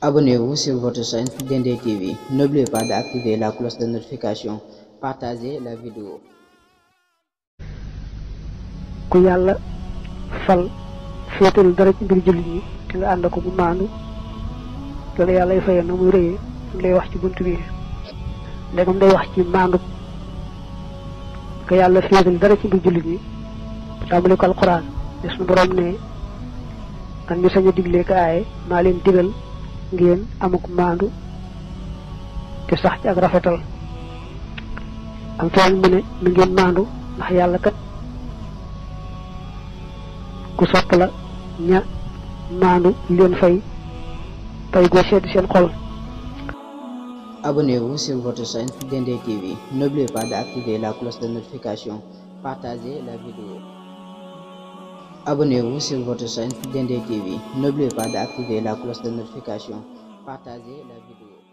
Abonnez-vous sur votre chaîne Dendé TV. N'oubliez pas d'activer la cloche de notification. Partagez la vidéo. ku yàlla fal féetal dara ci mbir jullit ñi te nga ànd ko bu maandu loolu yàlla lay fayal na muy rëyee lay wax ci bunt bi ndegam day wax ci maandu ka yàlla féetal dara ci mbir jullit ñi tàmbali ko alquran des na borom ne kan ñu sañ a diglee ka aaye maa leen digal ngeen amuk maandu te sax ci ak rafetal am fenn mu ne mi ngeen maandu ndax yàlla kat ku sopp la ña maandu leen fay goo sedd seen xol. Abonnez-vous sur votre chaîne Dendé TV. N'oubliez pas d'activer la cloche de notification. Partagez la vidéo. Abonnez-vous sur votre chaîne Dendé TV. N'oubliez pas d'activer la cloche de notification. Partagez la vidéo.